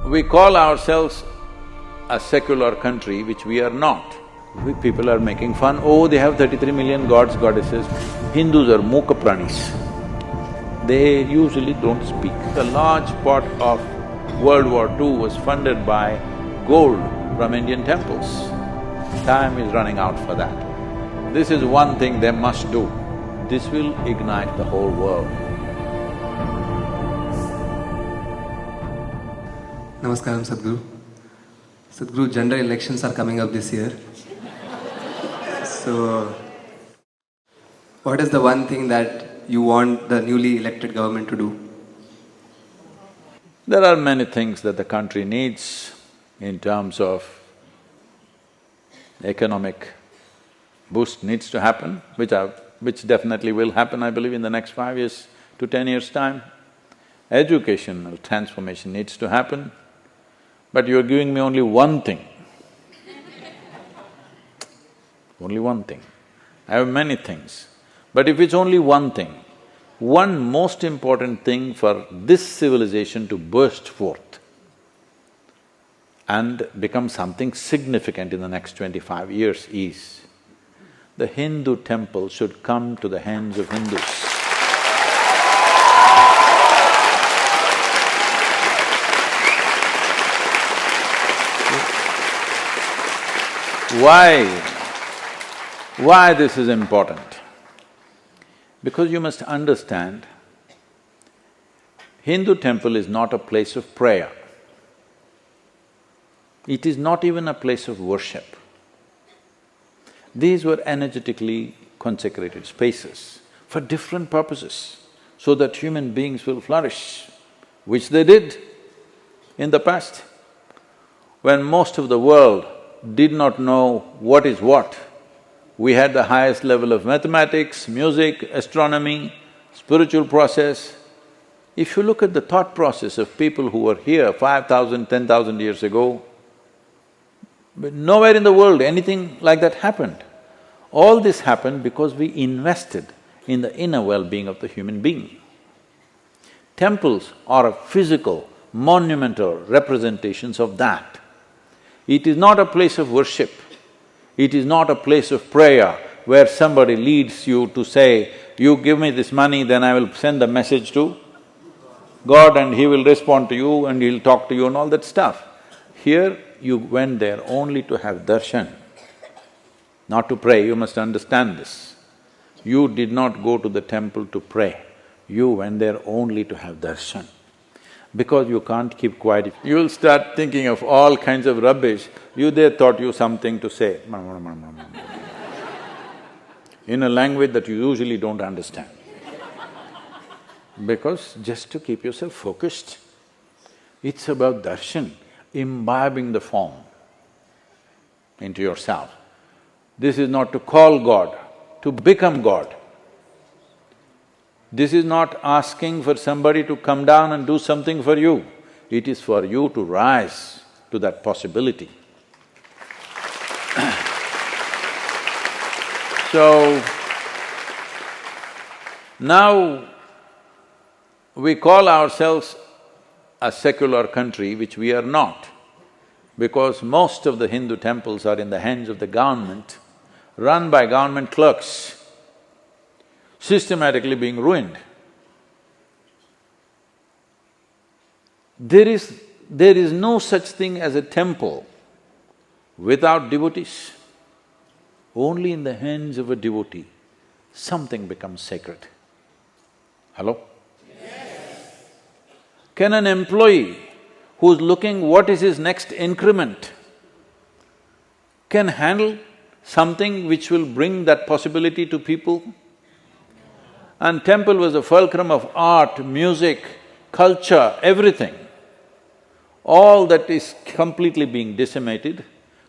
We call ourselves a secular country, which we are not. People are making fun, oh, they have 33 million gods, goddesses. Hindus are mooka pranis. They usually don't speak. A large part of World War II was funded by gold from Indian temples. Time is running out for that. This is one thing they must do. This will ignite the whole world. Namaskaram, Sadhguru. Sadhguru, general elections are coming up this year. So, what is the one thing that you want the newly elected government to do? There are many things that the country needs in terms of economic boost needs to happen, which definitely will happen, I believe, in the next 5 years to 10 years' time. Educational transformation needs to happen, but you're giving me only one thing. Only one thing. I have many things, but if it's only one thing, one most important thing for this civilization to burst forth and become something significant in the next 25 years is, the Hindu temple should come to the hands of Hindus. Why this is important? Because you must understand, Hindu temple is not a place of prayer. It is not even a place of worship. These were energetically consecrated spaces for different purposes, so that human beings will flourish, which they did in the past. When most of the world did not know what is what, we had the highest level of mathematics, music, astronomy, spiritual process. If you look at the thought process of people who were here 5,000, 10,000 years ago, but nowhere in the world anything like that happened. All this happened because we invested in the inner well-being of the human being. Temples are a physical, monumental representations of that. It is not a place of worship. It is not a place of prayer where somebody leads you to say, you give me this money, then I will send a message to God and He will respond to you and He'll talk to you and all that stuff. Here, you went there only to have darshan, not to pray. You must understand this. You did not go to the temple to pray. You went there only to have darshan. Because you can't keep quiet, you'll start thinking of all kinds of rubbish. They thought you something to say in a language that you usually don't understand. Because just to keep yourself focused, it's about darshan, imbibing the form into yourself. This is not to call God, to become God. This is not asking for somebody to come down and do something for you. It is for you to rise to that possibility. So, now we call ourselves a secular country, which we are not, because most of the Hindu temples are in the hands of the government, run by government clerks, systematically being ruined. There is no such thing as a temple without devotees. Only in the hands of a devotee, something becomes sacred. Hello? Yes. Can an employee who's looking what is his next increment can handle something which will bring that possibility to people? And temple was a fulcrum of art, music, culture, everything. All that is completely being decimated.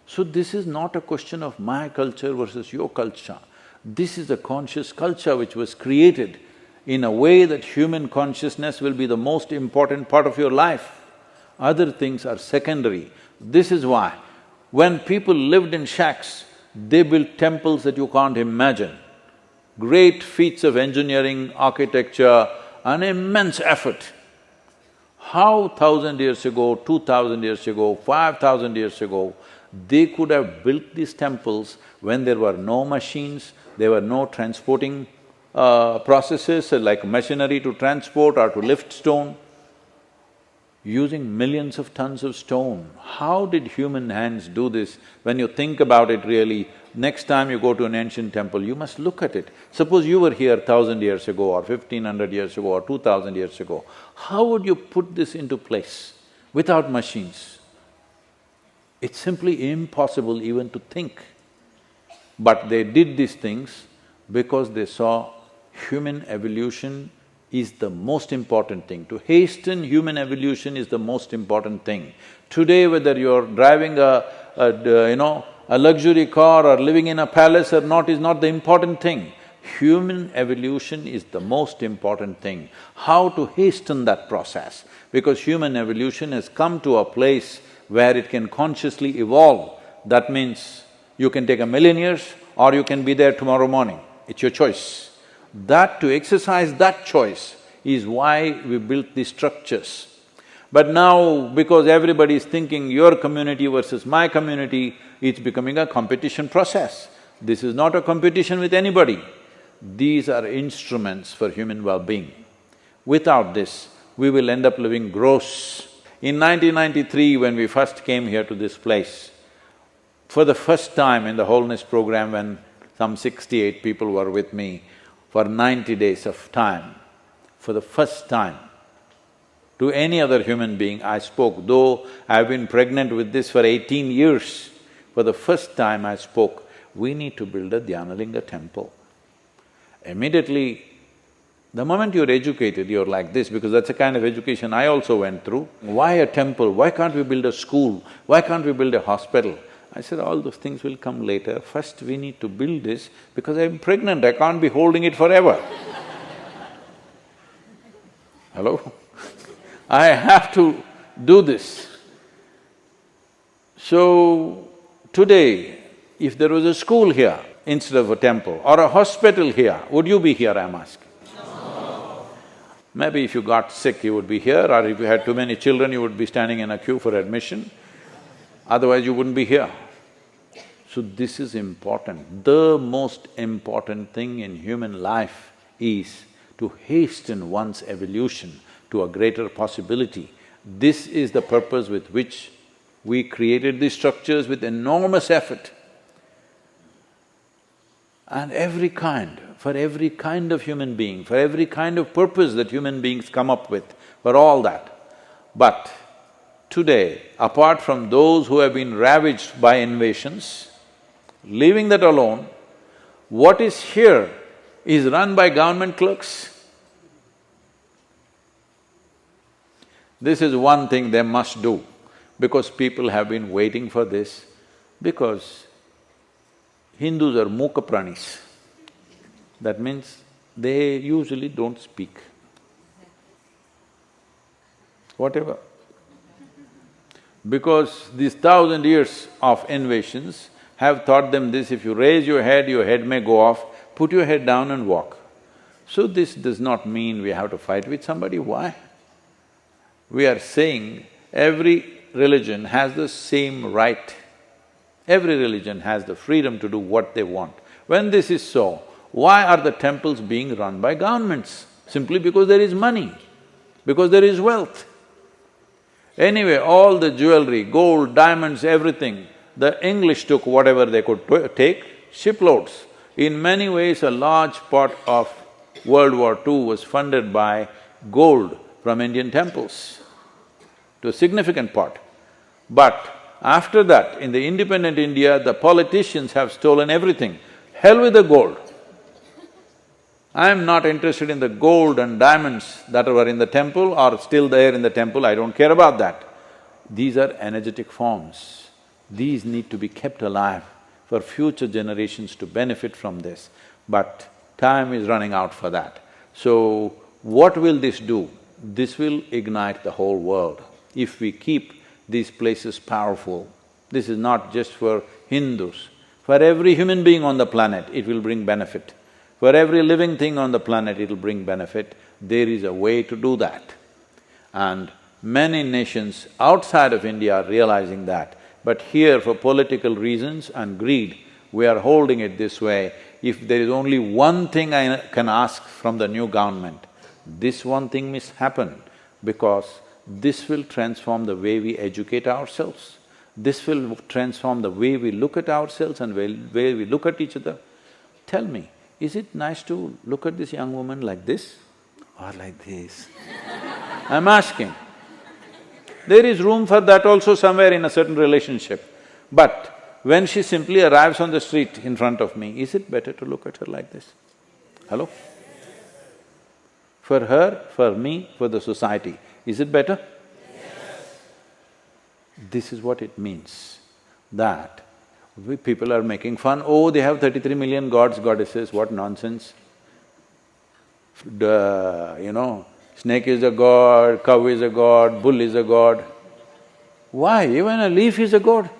So this is not a question of my culture versus your culture. This is a conscious culture which was created in a way that human consciousness will be the most important part of your life. Other things are secondary. This is why when people lived in shacks, they built temples that you can't imagine. Great feats of engineering, architecture, an immense effort. How 1,000 years ago, 2,000 years ago, 5,000 years ago, they could have built these temples when there were no machines, there were no transporting processes like machinery to transport or to lift stone, using millions of tons of stone. How did human hands do this? When you think about it really, next time you go to an ancient temple, you must look at it. Suppose you were here 1,000 years ago or 1,500 years ago or 2,000 years ago, how would you put this into place without machines? It's simply impossible even to think. But they did these things because they saw human evolution is the most important thing. To hasten human evolution is the most important thing. Today, whether you're driving a luxury car or living in a palace or not is not the important thing. Human evolution is the most important thing. How to hasten that process? Because human evolution has come to a place where it can consciously evolve. That means you can take 1,000,000 years or you can be there tomorrow morning. It's your choice. To exercise that choice is why we built these structures. But now, because everybody is thinking your community versus my community, it's becoming a competition process. This is not a competition with anybody. These are instruments for human well-being. Without this, we will end up living gross. In 1993, when we first came here to this place, for the first time in the wholeness program, when some 68 people were with me for 90 days of time, for the first time, to any other human being I spoke, though I've been pregnant with this for 18 years, for the first time I spoke, we need to build a Dhyanalinga temple. Immediately, the moment you're educated, you're like this, because that's the kind of education I also went through. Why a temple? Why can't we build a school? Why can't we build a hospital? I said, all those things will come later. First we need to build this because I'm pregnant, I can't be holding it forever. Hello? I have to do this. So, today, if there was a school here instead of a temple or a hospital here, would you be here, I'm asking? No. Maybe if you got sick, you would be here, or if you had too many children, you would be standing in a queue for admission. Otherwise, you wouldn't be here. So this is important. The most important thing in human life is to hasten one's evolution to a greater possibility. This is the purpose with which we created these structures with enormous effort. And for every kind of human being, for every kind of purpose that human beings come up with, for all that. But today, apart from those who have been ravaged by invasions, leaving that alone, what is here is run by government clerks. This is one thing they must do, because people have been waiting for this, because Hindus are mooka pranis. That means they usually don't speak. Whatever. Because these 1,000 years of invasions have taught them this: if you raise your head may go off, put your head down and walk. So this does not mean we have to fight with somebody. Why? We are saying every religion has the same right. Every religion has the freedom to do what they want. When this is so, why are the temples being run by governments? Simply because there is money, because there is wealth. Anyway, all the jewelry, gold, diamonds, everything, the English took whatever they could take, shiploads. In many ways, a large part of World War II was funded by gold from Indian temples, to a significant part. But after that, in the independent India, the politicians have stolen everything. Hell with the gold. I'm not interested in the gold and diamonds that were in the temple or still there in the temple, I don't care about that. These are energetic forms. These need to be kept alive for future generations to benefit from this. But time is running out for that. So, what will this do? This will ignite the whole world. If we keep these places powerful, this is not just for Hindus. For every human being on the planet, it will bring benefit. For every living thing on the planet, it will bring benefit. There is a way to do that. And Many nations outside of India are realizing that, but here for political reasons and greed, we are holding it this way. If there is only one thing I can ask from the new government, this one thing must happen, because this will transform the way we educate ourselves. This will transform the way we look at ourselves and way we look at each other. Tell me, is it nice to look at this young woman like this or like this? I'm asking. There is room for that also somewhere in a certain relationship. But when she simply arrives on the street in front of me, is it better to look at her like this? Hello? For her, for me, for the society, is it better? Yes. This is what it means, that people are making fun, oh, they have 33 million gods, goddesses, what nonsense. Snake is a god, cow is a god, bull is a god. Why? Even a leaf is a god.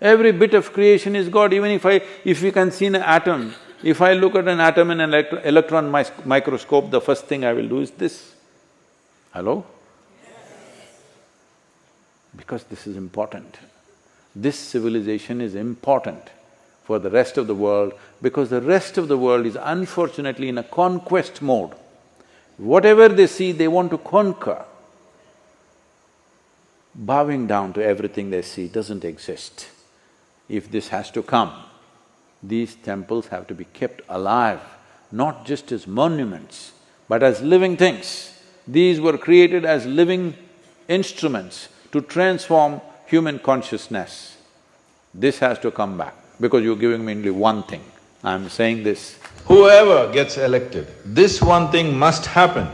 Every bit of creation is God. Even if we can see an atom, if I look at an atom in an electron microscope, the first thing I will do is this. Hello? Because this is important. This civilization is important for the rest of the world, because the rest of the world is unfortunately in a conquest mode. Whatever they see, they want to conquer. Bowing down to everything they see doesn't exist. If this has to come, these temples have to be kept alive, not just as monuments, but as living things. These were created as living instruments to transform human consciousness. This has to come back, because you're giving me only one thing. I'm saying this. Whoever gets elected, this one thing must happen.